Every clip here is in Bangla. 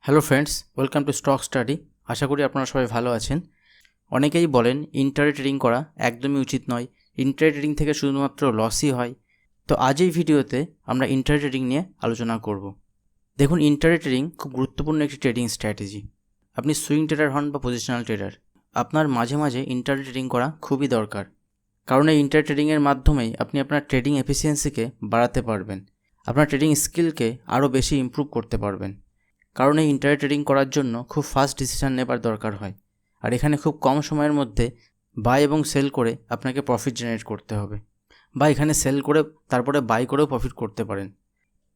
Hello friends, welcome to stock study. আশা করি আপনারা সবাই ভালো আছেন। অনেকেই বলেন ইন্ট্রাডে ট্রেডিং করা একদমই উচিত নয়, ইন্ট্রাডে ট্রেডিং থেকে শুধুমাত্র লসই হয়। তো আজ এই ভিডিওতে আমরা ইন্ট্রাডে ট্রেডিং নিয়ে আলোচনা করব। দেখুন, ইন্ট্রাডে ট্রেডিং খুব গুরুত্বপূর্ণ একটি ট্রেডিং স্ট্র্যাটেজি। আপনি সুইং ট্রেডার হন বা পজিশনাল ট্রেডার, আপনার মাঝে মাঝে ইন্ট্রাডে ট্রেডিং করা খুবই দরকার। কারণ এই ইন্ট্রাডে ট্রেডিংয়ের মাধ্যমেই আপনি আপনার ট্রেডিং এফিসিয়েন্সিকে বাড়াতে পারবেন, আপনার ট্রেডিং স্কিলকে আরও বেশি ইমপ্রুভ করতে পারবেন। কারণ এই ইন্ট্রাডে ট্রেডিং করার জন্য খুব ফাস্ট ডিসিশন নেবার দরকার হয়, আর এখানে খুব কম সময়ের মধ্যে বাই এবং সেল করে আপনাকে প্রফিট জেনারেট করতে হবে, বা এখানে সেল করে তারপরে বাই করেও প্রফিট করতে পারেন।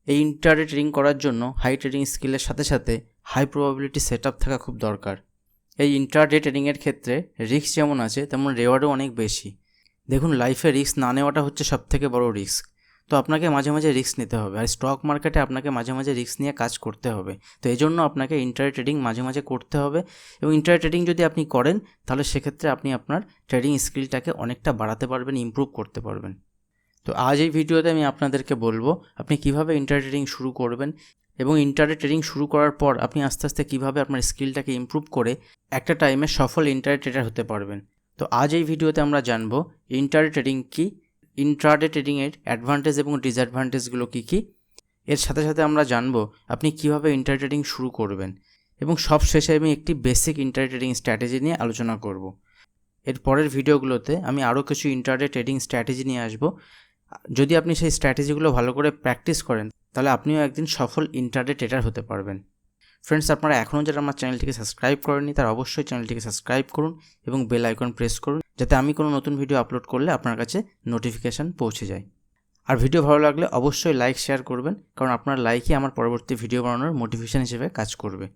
এই ইন্ট্রাডে ট্রেডিং করার জন্য হাই ট্রেডিং স্কিলের সাথে সাথে হাই প্রবাবিলিটি সেট আপ থাকা খুব দরকার। এই ইন্ট্রাডে ট্রেডিংয়ের ক্ষেত্রে রিস্ক যেমন আছে তেমন রেওয়ার্ডও অনেক বেশি। দেখুন, লাইফে রিস্ক না নেওয়াটা হচ্ছে সবথেকে বড় রিস্ক। তো আপনাকে মাঝে মাঝে রিস্ক নিতে হবে, আর স্টক মার্কেটে আপনাকে মাঝে মাঝে রিস্ক নিয়ে কাজ করতে হবে। তো এই জন্য আপনাকে ইন্ট্রাডে ট্রেডিং মাঝে মাঝে করতে হবে, এবং ইন্ট্রাডে ট্রেডিং যদি আপনি করেন তাহলে সেক্ষেত্রে আপনি আপনার ট্রেডিং স্কিলটাকে অনেকটা বাড়াতে পারবেন, ইমপ্রুভ করতে পারবেন। তো আজ এই ভিডিওতে আমি আপনাদেরকে বলবো আপনি কিভাবে ইন্ট্রাডে ট্রেডিং শুরু করবেন, এবং ইন্ট্রাডে ট্রেডিং শুরু করার পর আপনি আস্তে আস্তে কীভাবে আপনার স্কিলটাকে ইমপ্রুভ করে একটা টাইমে সফল ইন্ট্রাডে ট্রেডার হতে পারবেন। তো আজ এই ভিডিওতে আমরা জানবো ইন্ট্রাডে ট্রেডিং কী, ইন্ট্রাডে ট্রেডিংয়ের অ্যাডভান্টেজ এবং ডিসঅ্যাডভান্টেজগুলো কী কী। এর সাথে সাথে আমরা জানবো আপনি কীভাবে ইন্ট্রাডে ট্রেডিং শুরু করবেন, এবং সব শেষে আমি একটি বেসিক ইন্ট্রাডে ট্রেডিং স্ট্র্যাটেজি নিয়ে আলোচনা করব। এর পরের ভিডিওগুলোতে আমি আরও কিছু ইন্ট্রাডে ট্রেডিং স্ট্র্যাটেজি নিয়ে আসবো। যদি আপনি সেই স্ট্র্যাটেজিগুলো ভালো করে প্র্যাকটিস করেন তাহলে আপনিও একদিন সফল ইন্ট্রাডে ট্রেডার হতে পারবেন। ফ্রেন্ডস, আপনারা এখনও যারা আমার চ্যানেলটিকে সাবস্ক্রাইব করেননি তারা অবশ্যই চ্যানেলটিকে সাবস্ক্রাইব করুন এবং বেল আইকন প্রেস করুন, যাতে আমি কোনো নতুন ভিডিও আপলোড করলে আপনার কাছে নোটিফিকেশান পৌঁছে যায়। আর ভিডিও ভালো লাগলে অবশ্যই লাইক শেয়ার করবেন, কারণ আপনার লাইকই আমার পরবর্তী ভিডিও বানানোর মোটিভেশন হিসেবে কাজ করবে।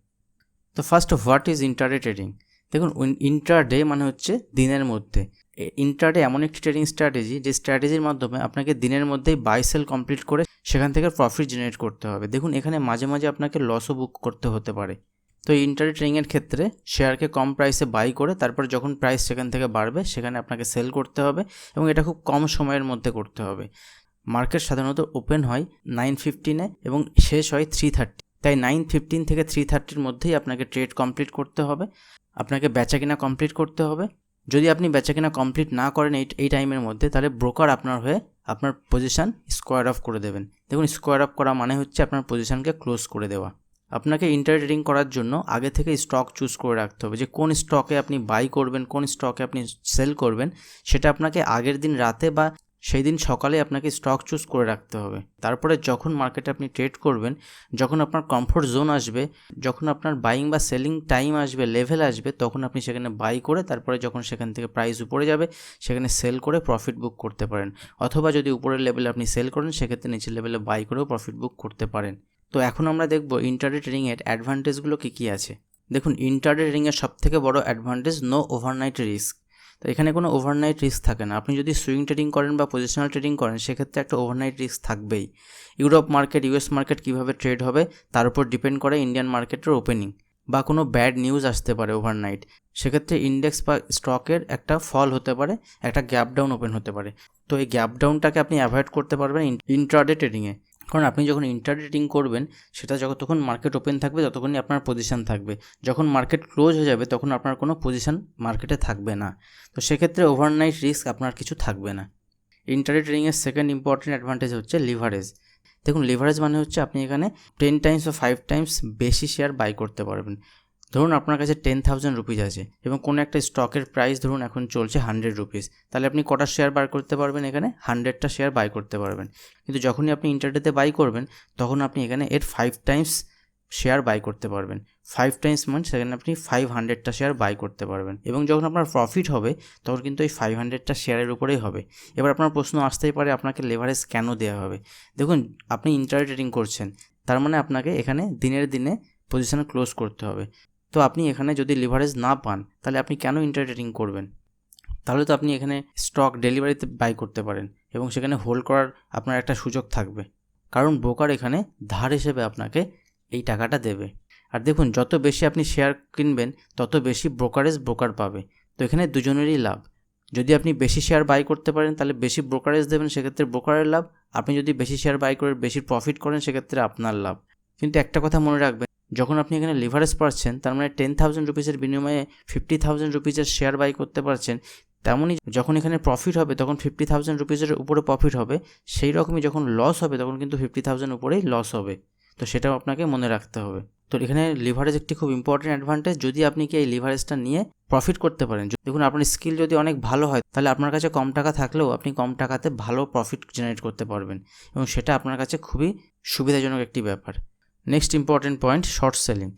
তো first, what is intraday trading? দেখুন, ইন্ট্রাডে মানে হচ্ছে দিনের মধ্যে। ইন্ট্রাডে এমন একটি ট্রেডিং স্ট্র্যাটেজি যে স্ট্র্যাটেজির মাধ্যমে আপনাকে দিনের মধ্যেই বাই সেল কমপ্লিট করে সেখান থেকে প্রফিট জেনারেট করতে হবে। দেখুন, এখানে মাঝে মাঝে আপনাকে লসও বুক করতে হতে পারে। তো ইন্ট্রাডে ট্রেডিংয়ের ক্ষেত্রে শেয়ারকে কম প্রাইসে বাই করে তারপর যখন প্রাইস সেখান থেকে বাড়বে সেখানে আপনাকে সেল করতে হবে, এবং এটা খুব কম সময়ের মধ্যে করতে হবে। মার্কেট সাধারণত ওপেন হয় 9:15 এবং শেষ হয় 3:30, তাই 9:15 থেকে 3:30 মধ্যেই আপনাকে ট্রেড কমপ্লিট করতে হবে, আপনাকে বেচা কিনা কমপ্লিট করতে হবে। যদি আপনি বেচা কিনা কমপ্লিট না করেন এই টাইমের মধ্যে, তাহলে ব্রোকার আপনার হয়ে আপনার পজিশান স্কোয়ার অফ করে দেবেন। দেখুন, স্কোয়ার অফ করা মানে হচ্ছে আপনার পজিশানকে ক্লোজ করে দেওয়া। আপনাকে ইন্ট্রাডে ট্রেডিং করার জন্য আগে থেকে স্টক চুজ করে রাখতে হবে, যে কোন স্টকে আপনি বাই করবেন, কোন স্টকে আপনি সেল করবেন। সেটা আপনাকে আগের দিন রাতে বা সেই দিন সকালে আপনাকে স্টক চুজ করে রাখতে হবে। তারপরে যখন মার্কেটে আপনি ট্রেড করবেন, যখন আপনার কমফোর্ট জোন আসবে, যখন আপনার বাইং বা সেলিং টাইম আসবে, লেভেল আসবে, তখন আপনি সেখানে বাই করে তারপরে যখন সেখান থেকে প্রাইস উপরে যাবে সেখানে সেল করে প্রফিট বুক করতে পারেন। অথবা যদি উপরের লেভেলে আপনি সেল করেন সেক্ষেত্রে নিচের লেভেলে বাই করেও প্রফিট বুক করতে পারেন। তো এখন আমরা দেখব ইন্ট্রাডে ট্রেডিংয়ের অ্যাডভান্টেজগুলো কী আছে। দেখুন, ইন্ট্রাডে ট্রেডিংয়ের সবথেকে বড় অ্যাডভান্টেজ নো ওভারনাইট রিস্ক। তো এখানে কোনো ওভারনাইট রিস্ক থাকে না। আপনি যদি সুইং ট্রেডিং করেন বা পজিশনাল ট্রেডিং করেন সেক্ষেত্রে একটা ওভারনাইট রিস্ক থাকবেই। ইউরোপ মার্কেট, ইউএস মার্কেট কীভাবে ট্রেড হবে তার উপর ডিপেন্ড করে ইন্ডিয়ান মার্কেটের ওপেনিং, বা কোনো ব্যাড নিউজ আসতে পারে ওভারনাইট। সেক্ষেত্রে ইন্ডেক্স বা স্টকের একটা ফল হতে পারে, একটা গ্যাপ ডাউন ওপেন হতে পারে। তো এই গ্যাপ ডাউনটাকে আপনি অ্যাভয়েড করতে পারবেন ইন্ট্রাডে ট্রেডিংয়ে। কারণ আপনি যখন ইন্ট্রাডে ট্রেডিং করবেন সেটা যতক্ষণ মার্কেট ওপেন থাকবে ততক্ষণই আপনার পজিশান থাকবে। যখন মার্কেট ক্লোজ হয়ে যাবে তখন আপনার কোনো পজিশান মার্কেটে থাকবে না। তো সেক্ষেত্রে ওভারনাইট রিস্ক আপনার কিছু থাকবে না। ইন্ট্রাডে ট্রেডিংয়ের সেকেন্ড ইম্পর্টেন্ট অ্যাডভান্টেজ হচ্ছে লিভারেজ। দেখুন, লিভারেজ মানে হচ্ছে আপনি এখানে 10 টাইমস বা 5 টাইমস বেশি শেয়ার বাই করতে পারবেন। ধরুন আপনার কাছে 10,000 রুপিস আছে এবং কোনো একটা স্টকের প্রাইস ধরুন এখন চলছে 100 রুপিস, তাহলে আপনি কটা শেয়ার বাই করতে পারবেন? এখানে 100টা শেয়ার বাই করতে পারবেন। কিন্তু যখনই আপনি ইন্ট্রাডেতে বাই করবেন তখন আপনি এখানে এর 5 টাইমস শেয়ার বাই করতে পারবেন। 5 টাইমস মানে সেখানে আপনি 500টা শেয়ার বাই করতে পারবেন, এবং যখন আপনার প্রফিট হবে তখন কিন্তু এই 500টা শেয়ারের উপরেই হবে। এবার আপনার প্রশ্ন আসতেই পারে আপনাকে লেভারেজ কেন দেওয়া হবে। দেখুন, আপনি ইন্ট্রাডে ট্রেডিং করছেন, তার মানে আপনাকে এখানে দিনের দিনে পজিশন ক্লোজ করতে হবে। তো আপনি এখানে যদি লিভারেজ না পান তাহলে আপনি কেন ইন্ট্রাডে ট্রেডিং করবেন? তাহলে তো আপনি এখানে স্টক ডেলিভারিতে বাই করতে পারেন এবং সেখানে হোল্ড করার আপনার একটা সুযোগ থাকবে, কারণ ব্রোকার এখানে ধার হিসেবে আপনাকে এই টাকাটা দেবে। আর দেখুন, যত বেশি আপনি শেয়ার কিনবেন তত বেশি ব্রোকার পাবে। তো এখানে দুজনেরই লাভ। যদি আপনি বেশি শেয়ার বাই করতে পারেন তাহলে বেশি ব্রোকারেজ দেবেন, সেক্ষেত্রে ব্রোকারের লাভ। আপনি যদি বেশি শেয়ার বাই করে বেশি প্রফিট করেন সেক্ষেত্রে আপনার লাভ। কিন্তু একটা কথা মনে রাখবেন, যখন আপনি এখানে লিভারেজ পাচ্ছেন, তার মানে 10,000 রুপিসের বিনিময়ে 50,000 রুপিসের শেয়ার বাই করতে পারছেন। তেমনই যখন এখানে প্রফিট হবে তখন 50,000 রুপিসের উপরে প্রফিট হবে, সেই রকমই যখন লস হবে তখন কিন্তু 50,000 উপরেই লস হবে। তো সেটাও আপনাকে মনে রাখতে হবে। তো এখানে লিভারেজ একটি খুব ইম্পর্টেন্ট অ্যাডভান্টেজ। যদি আপনি কি এই লিভারেজটা নিয়ে প্রফিট করতে পারেন, দেখুন আপনার স্কিল যদি অনেক ভালো হয়, তাহলে আপনার কাছে কম টাকা থাকলেও আপনি কম টাকাতে ভালো প্রফিট জেনারেট করতে পারবেন, এবং সেটা আপনার কাছে খুবই সুবিধাজনক একটি ব্যাপার। Next important point, short selling.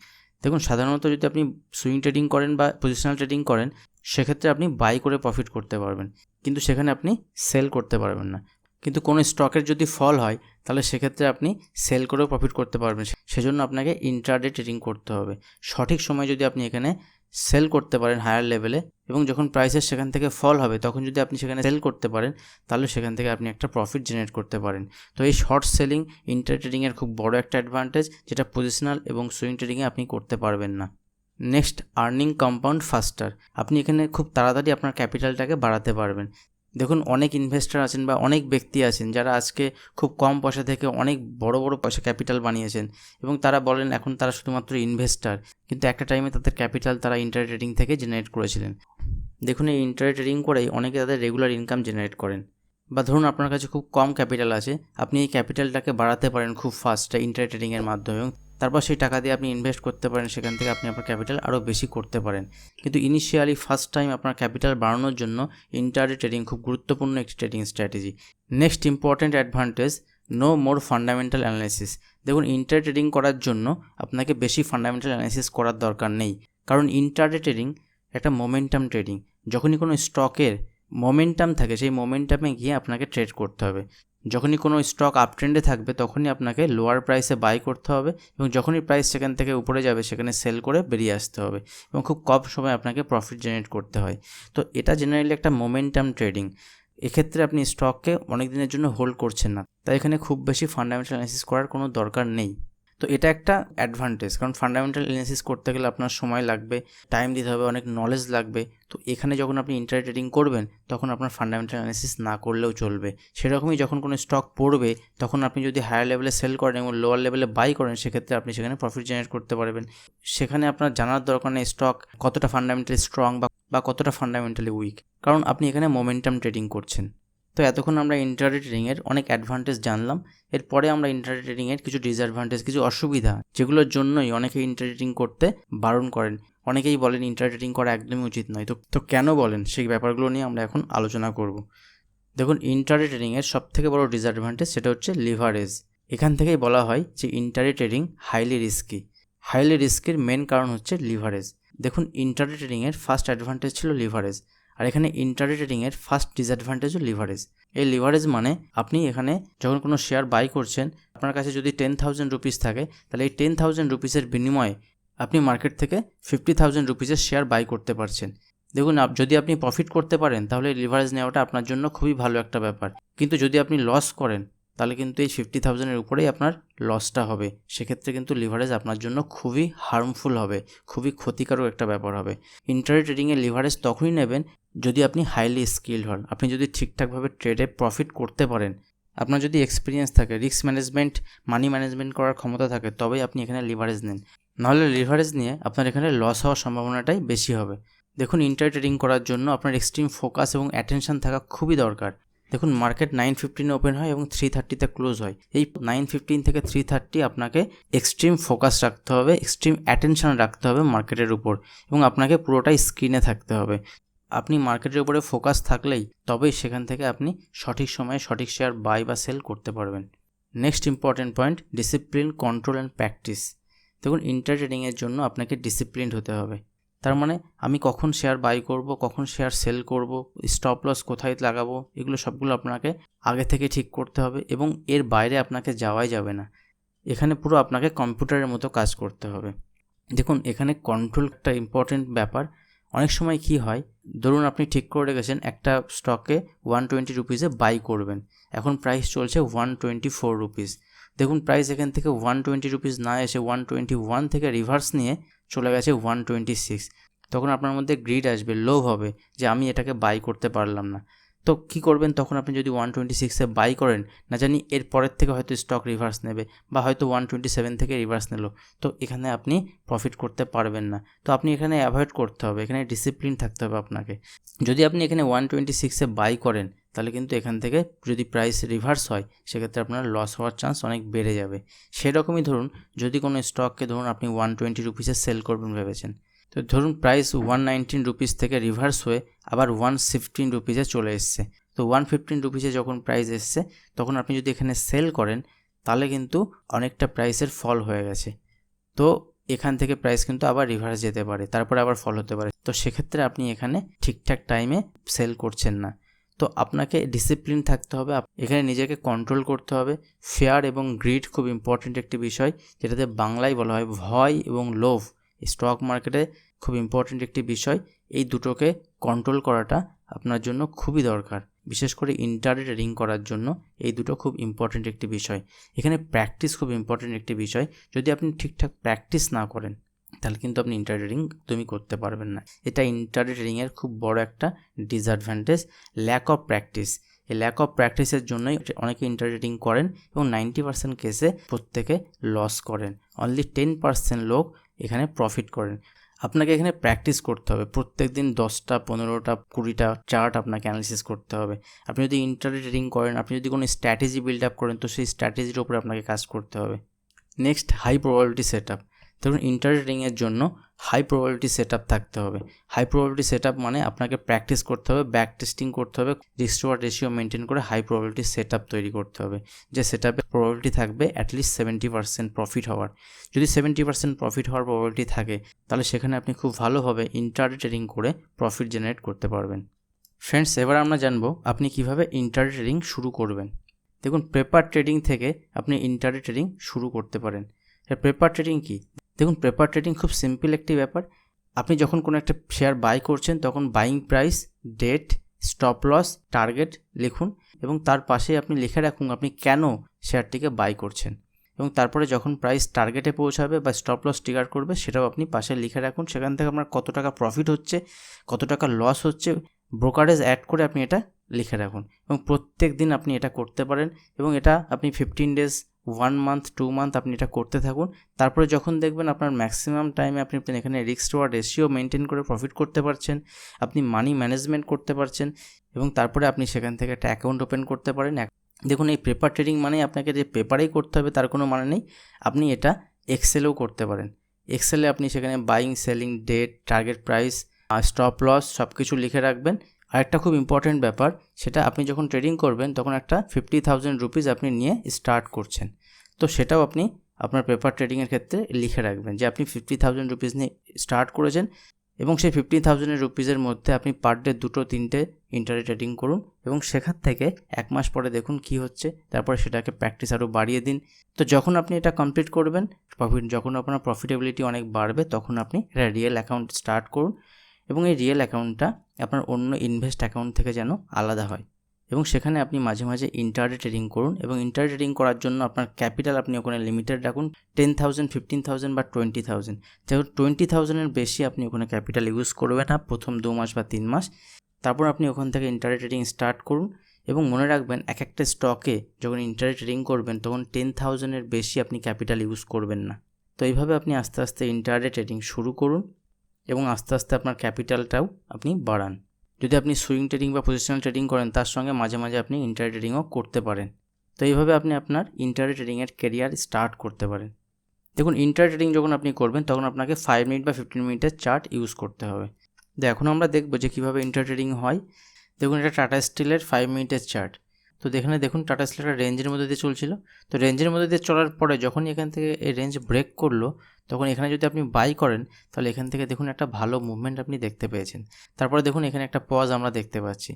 দেখুন সাধারণত যদি আপনি সুইং ট্রেডিং করেন বা পজিশনাল ট্রেডিং করেন, সেক্ষেত্রে আপনি বাই করে প্রফিট করতে পারবেন, কিন্তু সেখানে আপনি সেল করতে পারবেন না। কিন্তু কোনো স্টকের যদি ফল হয়, তাহলে সেক্ষেত্রে আপনি সেল করেও প্রফিট করতে পারবেন। সেজন্য আপনাকে ইন্ট্রাডে ট্রেডিং করতে হবে। সঠিক সময় যদি আপনি এখানে সেল করতে পারেন হায়ার লেভেলে, এবং যখন প্রাইসের সেখান থেকে ফল হবে তখন যদি আপনি সেখানে সেল করতে পারেন, তাহলে সেখান থেকে আপনি একটা প্রফিট জেনারেট করতে পারেন। তো এই শর্ট সেলিং ইন্ট্রাডে ট্রেডিংয়ের খুব বড় একটা অ্যাডভান্টেজ, যেটা পজিশনাল এবং সুইং ট্রেডিংয়ে আপনি করতে পারবেন না। Next, earning compound ফাস্টার। আপনি এখানে খুব তাড়াতাড়ি আপনার ক্যাপিটালটাকে বাড়াতে পারবেন। দেখুন অনেক ইনভেস্টর আছেন বা অনেক ব্যক্তি আছেন যারা আজকে খুব কম পয়সা থেকে অনেক বড় বড় পয়সা ক্যাপিটাল বানিয়েছেন, এবং তারা বলেন এখন তারা শুধুমাত্র ইনভেস্টার, কিন্তু একটা টাইমে তাদের ক্যাপিটাল তারা ইন্টারডে ট্রেডিং থেকে জেনারেট করেছিলেন। দেখুন এই ইন্টারডে ট্রেডিং করেই অনেকে তাদের রেগুলার ইনকাম জেনারেট করেন। বা ধরুন আপনার কাছে খুব কম ক্যাপিটাল আছে, আপনি এই ক্যাপিটালটাকে বাড়াতে পারেন খুব ফাস্ট ইন্টারডে ট্রেডিংয়ের মাধ্যমে, এবং তারপর সেই টাকা দিয়ে আপনি ইনভেস্ট করতে পারেন, সেখান থেকে আপনি আপনার ক্যাপিটাল আরও বেশি করতে পারেন। কিন্তু ইনিশিয়ালি ফার্স্ট টাইম আপনার ক্যাপিটাল বাড়ানোর জন্য ইন্টারডে ট্রেডিং খুব গুরুত্বপূর্ণ একটি trading strategy. Next important advantage, no more fundamental analysis. দেখুন ইন্টারডে ট্রেডিং করার জন্য আপনাকে বেশি ফান্ডামেন্টাল অ্যানালাইসিস করার দরকার নেই, কারণ ইন্টারডে ট্রেডিং একটা মোমেন্টাম ট্রেডিং। যখনই কোনো স্টকের মোমেন্টাম থাকে, সেই মোমেন্টামে গিয়ে আপনাকে ট্রেড করতে হবে। যখনই কোনো স্টক আপ ট্রেন্ডে থাকবে তখনই আপনাকে লোয়ার প্রাইসে বাই করতে হবে, এবং যখনই প্রাইস সেখান থেকে উপরে যাবে সেখানে সেল করে বেরিয়ে আসতে হবে, এবং খুব কম সময় আপনাকে প্রফিট জেনারেট করতে হয়। তো এটা জেনারেলি একটা মোমেন্টাম ট্রেডিং। এক্ষেত্রে আপনি স্টককে অনেক দিনের জন্য হোল্ড করছেন না, তাই এখানে খুব বেশি ফান্ডামেন্টাল অ্যানালিসিস করার কোনো দরকার নেই। তো এটা একটা অ্যাডভান্টেজ, কারণ ফান্ডামেন্টাল অ্যানালিসিস করতে গেলে আপনার সময় লাগবে, টাইম দিতে হবে, অনেক নলেজ লাগবে। তো এখানে যখন আপনি ইন্টারডে ট্রেডিং করবেন তখন আপনার ফান্ডামেন্টাল অ্যানালিসিস না করলেও চলবে। সেরকমই যখন কোনো স্টক পড়বে তখন আপনি যদি হায়ার লেভেলে সেল করেন এবং লোয়ার লেভেলে বাই করেন, সেক্ষেত্রে আপনি সেখানে প্রফিট জেনারেট করতে পারবেন। সেখানে আপনার জানার দরকার নেই স্টক কতটা ফান্ডামেন্টালি স্ট্রং বা কতটা ফান্ডামেন্টালি উইক, কারণ আপনি এখানে মোমেন্টাম ট্রেডিং করছেন। তো এতক্ষণ আমরা ইন্ট্রাডে ট্রেডিংয়ের অনেক অ্যাডভান্টেজ জানলাম। এরপরে আমরা ইন্ট্রাডে ট্রেডিংয়ের কিছু ডিসঅ্যাডভান্টেজ, কিছু অসুবিধা, যেগুলোর জন্যই অনেকে ইন্ট্রাডে ট্রেডিং করতে বারণ করেন। অনেকেই বলেন ইন্ট্রাডে ট্রেডিং করা একদমই উচিত নয়। তো কেন বলেন, সেই ব্যাপারগুলো নিয়ে আমরা এখন আলোচনা করব। দেখুন ইন্ট্রাডে ট্রেডিংয়ের সবথেকে বড় ডিসঅ্যাডভান্টেজ সেটা হচ্ছে লিভারেজ। এখান থেকেই বলা হয় যে intraday trading highly risky. Highly রিস্কির মেন কারণ হচ্ছে লিভারেজ। দেখুন ইন্ট্রাডে ট্রেডিংয়ের ফার্স্ট অ্যাডভান্টেজ ছিল লিভারেজ, আর এখানে ইন্ট্রাডে ট্রেডিংয়ের ফার্স্ট ডিসঅ্যাডভান্টেজও লিভারেজ। এই লিভারেজ মানে আপনি এখানে যখন কোনো শেয়ার বাই করছেন, আপনার কাছে যদি 10,000 রুপিস থাকে, তাহলে এই 10,000 রুপিসের বিনিময়ে আপনি মার্কেট থেকে 50,000 রুপিসের শেয়ার বাই করতে পারছেন। দেখুন যদি আপনি প্রফিট করতে পারেন তাহলে লিভারেজ নেওয়াটা আপনার জন্য খুবই ভালো একটা ব্যাপার, কিন্তু যদি আপনি লস করেন তাহলে কিন্তু এই 50,000-এর উপরেই আপনার লসটা হবে। সেক্ষেত্রে কিন্তু লিভারেজ আপনার জন্য খুবই হার্মফুল হবে, খুবই ক্ষতিকারক একটা ব্যাপার হবে। ইন্ট্রাডে ট্রেডিংয়ে লিভারেজ তখনই নেবেন যদি আপনি হাইলি স্কিলড হন, আপনি যদি ঠিকঠাকভাবে ট্রেডে প্রফিট করতে পারেন, আপনার যদি এক্সপিরিয়েন্স থাকে, রিস্ক ম্যানেজমেন্ট, মানি ম্যানেজমেন্ট করার ক্ষমতা থাকে, তবেই আপনি এখানে লিভারেজ নেন। নাহলে লিভারেজ নিয়ে আপনার এখানে লস হওয়ার সম্ভাবনাটাই বেশি হবে। দেখুন ইন্ট্রাডে ট্রেডিং করার জন্য আপনার এক্সট্রিম ফোকাস এবং অ্যাটেনশন থাকা খুবই দরকার। দেখুন মার্কেট 9:15 ওপেন হয় এবং 3:30-তে ক্লোজ হয়। এই 9:15 থেকে 3:30 আপনাকে এক্সট্রিম ফোকাস রাখতে হবে, এক্সট্রিম অ্যাটেনশন রাখতে হবে মার্কেটের উপর, এবং আপনাকে পুরোটাই স্ক্রিনে থাকতে হবে। আপনি মার্কেটের উপরে ফোকাস থাকলেই তবেই সেখান থেকে আপনি সঠিক সময়ে সঠিক শেয়ার বাই বা সেল করতে পারবেন। Next important point, discipline, control and practice. দেখুন ইন্ট্রাডে ট্রেডিংয়ের জন্য আপনাকে ডিসিপ্লিনড হতে হবে। তার মানে আমি কখন শেয়ার বাই করব, কখন শেয়ার সেল করব, স্টপ লস কোথায় লাগাবো, এগুলো সবগুলো আপনাকে আগে থেকে ঠিক করতে হবে, এবং এর বাইরে আপনাকে যাওয়াই যাবে না। এখানে পুরো আপনাকে কম্পিউটারের মতো কাজ করতে হবে। দেখুন এখানে কন্ট্রোল একটা ইম্পর্টেন্ট ব্যাপার। অনেক সময় কি হয়, ধরুন আপনি ঠিক করে রেখেছেন একটা স্টকে 120 রুপিসে বাই করবেন, এখন প্রাইস চলছে 124 রুপিস। দেখুন প্রাইস এখান থেকে 120 রুপিস না এসে 121 থেকে রিভার্স নিয়ে চলে গেছে 126। তখন আপনার মধ্যে গ্রিড আসবে, লোভ হবে যে আমি এটাকে বাই করতে পারলাম না। তো কী করবেন, তখন আপনি যদি 126-এ বাই করেন, না জানি এর পরের থেকে হয়তো স্টক রিভার্স নেবে বা হয়তো 127 থেকে রিভার্স নিল, তো এখানে আপনি প্রফিট করতে পারবেন না। তো আপনি এখানে অ্যাভয়েড করতে হবে, এখানে ডিসিপ্লিন থাকতে হবে আপনাকে। যদি আপনি এখানে 126-এ বাই করেন, তাহলে কিন্তু এখান থেকে যদি প্রাইস রিভার্স হয়, সেক্ষেত্রে আপনার লস হওয়ার চান্স অনেক বেড়ে যাবে। সেরকমই ধরুন, যদি কোনো স্টককে ধরুন আপনি 120 রুপিসে সেল করবেন ভেবেছেন, তো ধরুন প্রাইস 119 রুপিস থেকে রিভার্স হয়ে আবার 115 রুপিসে চলে এসছে। তো 115 রুপিসে যখন প্রাইস এসছে, তখন আপনি যদি এখানে সেল করেন, তাহলে কিন্তু অনেকটা প্রাইসের ফল হয়ে গেছে। তো এখান থেকে প্রাইস কিন্তু আবার রিভার্স যেতে পারে, তারপরে আবার ফল হতে পারে। তো সেক্ষেত্রে আপনি এখানে ঠিকঠাক টাইমে সেল করছেন না। তো আপনাকে ডিসিপ্লিন থাকতে হবে, এখানে নিজেকে কন্ট্রোল করতে হবে। ফেয়ার এবং গ্রিড খুব ইম্পর্টেন্ট একটি বিষয়, যেটাতে বাংলায় বলা হয় ভয় এবং লোভ। স্টক মার্কেটে খুব ইম্পর্টেন্ট একটি বিষয়, এই দুটোকে কন্ট্রোল করাটা আপনার জন্য খুবই দরকার। বিশেষ করে ইন্টারডে ট্রেডিং করার জন্য এই দুটো খুব ইম্পর্টেন্ট একটি বিষয়। এখানে প্র্যাকটিস খুব ইম্পর্টেন্ট একটি বিষয়। যদি আপনি ঠিকঠাক প্র্যাকটিস না করেন, তাহলে কিন্তু আপনি ইন্টারডে ট্রেডিং একদমই করতে পারবেন না। এটা ইন্টারডে ট্রেডিংয়ের খুব বড় একটা ডিসঅ্যাডভান্টেজ, ল্যাক অফ প্র্যাকটিস। এই ল্যাক অফ প্র্যাকটিসের জন্যই অনেকে ইন্টারডে ট্রেডিং করেন এবং 90% কেসে প্রত্যেকে লস করেন। অনলি 10% লোক এখানে প্রফিট করেন। আপনাকে এখানে প্র্যাকটিস করতে হবে, প্রত্যেক দিন 10টা 15টা 20টা চার্ট আপনাকে অ্যানালিসিস করতে হবে। আপনি যদি ইন্টারডে ট্রেডিং করেন, আপনি যদি কোনো স্ট্র্যাটেজি বিল্ড আপ করেন, তো সেই স্ট্র্যাটেজির উপরে আপনাকে কাজ করতে হবে। Next, high probability set up. দেখুন ইন্টারডে ট্রেডিংয়ের জন্য হাই প্রবাবিলিটি সেট আপ থাকতে হবে। হাই প্রবাবিলিটি সেট আপ মানে আপনাকে প্র্যাকটিস করতে হবে, ব্যাক টেস্টিং করতে হবে, রিস্ক টু রেশিও মেনটেন করে হাই প্রবাবিলিটি সেট আপ তৈরি করতে হবে, যে সেট আপে প্রবাবিলিটি থাকবে অ্যাটলিস্ট 70% প্রফিট হওয়ার। যদি 70% প্রফিট হওয়ার প্রবাবিলিটি থাকে, তাহলে সেখানে আপনি খুব ভালোভাবে ইন্টারডে ট্রেডিং করে প্রফিট জেনারেট করতে পারবেন। ফ্রেন্ডস, এবার আমরা জানবো আপনি কিভাবে ইন্টারডে ট্রেডিং শুরু করবেন। দেখুন, পেপার ট্রেডিং থেকে আপনি ইন্টারডে ট্রেডিং শুরু করতে পারেন। পেপার ট্রেডিং কি? দেখুন, পেপার ট্রেডিং খুব সিম্পল একটি ব্যাপার। আপনি যখন কোনো একটা শেয়ার বাই করছেন, তখন buying price, date, stop loss, target লিখুন এবং তার পাশে আপনি লিখে রাখুন আপনি কেন শেয়ারটিকে বাই করছেন, এবং তারপরে যখন প্রাইস টার্গেটে পৌঁছাবে বা স্টপ লস ট্রিগার করবে, সেটাও আপনি পাশে লিখে রাখুন। সেখান থেকে আপনার কত টাকা প্রফিট হচ্ছে, কত টাকা লস হচ্ছে, ব্রোকারেজ অ্যাড করে আপনি এটা লিখে রাখুন এবং প্রত্যেক দিন আপনি এটা করতে পারেন। এবং এটা আপনি 15 ডেজ, 1 মান্থ, 2 মান্থ আপনি এটা করতে থাকুন। তারপরে যখন দেখবেন আপনার ম্যাক্সিমাম টাইমে আপনি এখানে রিস্ক টু রেশিও মেনটেন করে প্রফিট করতে পারছেন, আপনি মানি ম্যানেজমেন্ট করতে পারছেন, এবং তারপরে আপনি সেখান থেকে একটা অ্যাকাউন্ট ওপেন করতে পারেন। দেখুন, এই পেপার ট্রেডিং মানে আপনাকে যে পেপারেই করতে হবে তার কোনো মানে নেই, আপনি এটা এক্সেলেও করতে পারেন। এক্সেলে আপনি সেখানে buying, selling, date, target price, stop loss সব কিছু লিখে রাখবেন। আর একটা খুব ইম্পর্টেন্ট ব্যাপার, সেটা আপনি যখন ট্রেডিং করবেন তখন একটা 50,000 রুপিস আপনি নিয়ে স্টার্ট করছেন, তো সেটাও আপনি আপনার পেপার ট্রেডিংয়ের ক্ষেত্রে লিখে রাখবেন যে আপনি 50,000 রুপিস নিয়ে স্টার্ট করেছেন এবং সেই 50,000 রুপিসের মধ্যে আপনি পার ডে 2-3টে ইন্টারডে ট্রেডিং করুন এবং সেখান থেকে 1 মাস পরে দেখুন কি হচ্ছে, তারপরে সেটাকে প্র্যাকটিস আরও বাড়িয়ে দিন। তো যখন আপনি এটা কমপ্লিট করবেন, যখন আপনার প্রফিটেবিলিটি অনেক বাড়বে, তখন আপনি একটা রিয়েল অ্যাকাউন্ট স্টার্ট করুন এবং এই রিয়েল অ্যাকাউন্টটা আপনার অন্য ইনভেস্ট অ্যাকাউন্ট থেকে যেন আলাদা হয়, এবং সেখানে আপনি মাঝে মাঝে ইন্টারডে ট্রেডিং করুন। এবং ইন্টারডে ট্রেডিং করার জন্য আপনার ক্যাপিটাল আপনি ওখানে লিমিটেড রাখুন, 10,000, 15,000 বা 20,000। যেমন 20,000-এর বেশি আপনি ওখানে ক্যাপিটাল ইউজ করবেন না প্রথম 2 মাস বা 3 মাস। তারপর আপনি ওখান থেকে ইন্টারডে ট্রেডিং স্টার্ট করুন এবং মনে রাখবেন এক একটা স্টকে যখন ইন্টারডে ট্রেডিং করবেন তখন 10,000-এর বেশি আপনি ক্যাপিটাল ইউজ করবেন না। তো এইভাবে আপনি আস্তে আস্তে ইন্টারডে ট্রেডিং শুরু করুন এবং আস্তে আস্তে আপনার ক্যাপিটালটাও আপনি বাড়ান। যদি আপনি সুইং ট্রেডিং বা পজিশনাল ট্রেডিং করেন, তার সঙ্গে মাঝে মাঝে আপনি ইন্টারডে ট্রেডিংও করতে পারেন। তো এইভাবে আপনি আপনার ইন্টারডে ট্রেডিংয়ের ক্যারিয়ার স্টার্ট করতে পারেন। দেখুন, ইন্টারডে ট্রেডিং যখন আপনি করবেন তখন আপনাকে 5 মিনিট বা 15 মিনিটের চার্ট ইউজ করতে হবে। তো এখন আমরা দেখব যে কীভাবে ইন্টারডে ট্রেডিং হয়। দেখুন, এটা টাটা স্টিলের 5 মিনিটের চার্ট। তো এখানে দেখুন টাটা স্টিল একটা রেঞ্জের মধ্যে দিয়ে চলছিল। তো রেঞ্জের মধ্যে দিয়ে চলার পরে যখনই এখান থেকে এই রেঞ্জ ব্রেক করলো, তখন এখানে যদি আপনি বাই করেন, তাহলে এখান থেকে দেখুন একটা ভালো মুভমেন্ট আপনি দেখতে পেয়েছেন। তারপরে দেখুন এখানে একটা পজ আমরা দেখতে পাচ্ছি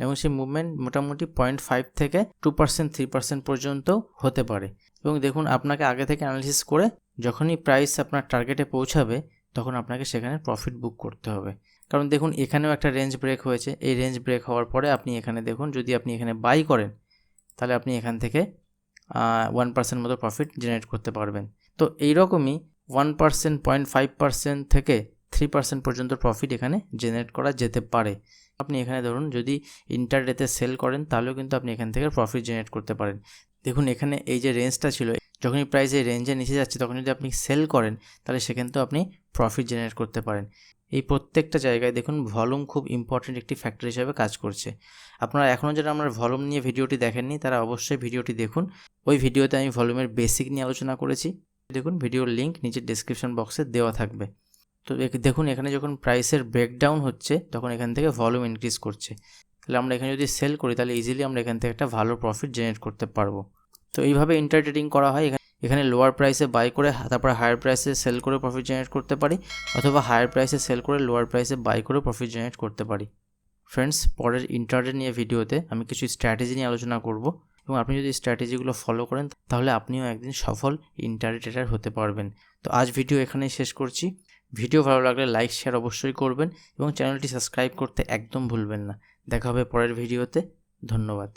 এবং সেই মুভমেন্ট মোটামুটি 0.5 থেকে 2%, 3% পর্যন্ত হতে পারে। এবং দেখুন, আপনাকে আগে থেকে অ্যানালিসিস করে যখনই প্রাইস আপনার টার্গেটে পৌঁছাবে, তখন আপনাকে সেখানে প্রফিট বুক করতে হবে। কারণ দেখুন, এখানেও একটা রেঞ্জ ব্রেক হয়েছে। এই রেঞ্জ ব্রেক হওয়ার পরে আপনি এখানে দেখুন, যদি আপনি এখানে বাই করেন, তাহলে আপনি এখান থেকে 1% মতো প্রফিট জেনারেট করতে পারবেন। তো এইরকমই 1%, 0.5% থেকে 3% পর্যন্ত প্রফিট এখানে জেনারেট করা যেতে পারে। আপনি এখানে ধরুন যদি ইন্টারডেতে সেল করেন তাহলেও কিন্তু আপনি এখান থেকে প্রফিট জেনারেট করতে পারেন। দেখুন এখানে এই যে রেঞ্জটা ছিল, যখনই প্রাইস এই রেঞ্জের নিচে যাচ্ছে তখন যদি আপনি সেল করেন তাহলে সেখান থেকেও আপনি প্রফিট জেনারেট করতে পারেন। এই প্রত্যেকটা জায়গায় দেখুন ভলিউম খুব ইম্পর্টেন্ট একটি ফ্যাক্টর হিসেবে কাজ করছে। আপনারা এখনও যারা আমার ভলিউম নিয়ে ভিডিওটি দেখেননি তারা অবশ্যই ভিডিওটি দেখুন। ওই ভিডিওতে আমি ভলিউমের বেসিক নিয়ে আলোচনা করেছি। দেখুন ভিডিওর লিঙ্ক নিচের ডেসক্রিপশন বক্সে দেওয়া থাকবে। তো দেখুন এখানে যখন প্রাইসের ব্রেকডাউন হচ্ছে তখন এখান থেকে ভলিউম ইনক্রিজ করছে। তাহলে আমরা এখানে যদি সেল করি তাহলে ইজিলি আমরা এখান থেকে একটা ভালো প্রফিট জেনারেট করতে পারবো। তো এইভাবে ইন্টারট্রেডিং করা হয়। এখানে লোয়ার প্রাইসে বাই করে তারপরে হায়ার প্রাইসে সেল করে প্রফিট জেনারেট করতে পারি, অথবা হায়ার প্রাইসে সেল করে লোয়ার প্রাইসে বাই করে প্রফিট জেনারেট করতে পারি। ফ্রেন্ডস, পরের ইন্টারডে নিয়ে ভিডিওতে আমি কিছু স্ট্র্যাটেজি নিয়ে আলোচনা করব, এবং আপনি যদি স্ট্র্যাটেজিগুলো ফলো করেন তাহলে আপনিও একদিন সফল ইন্টারডে ট্রেডার হতে পারবেন। তো আজ ভিডিও এখানেই শেষ করছি। ভিডিও ভালো লাগলে লাইক শেয়ার অবশ্যই করবেন এবং চ্যানেলটি সাবস্ক্রাইব করতে একদম ভুলবেন না। দেখা হবে পরের ভিডিওতে। ধন্যবাদ।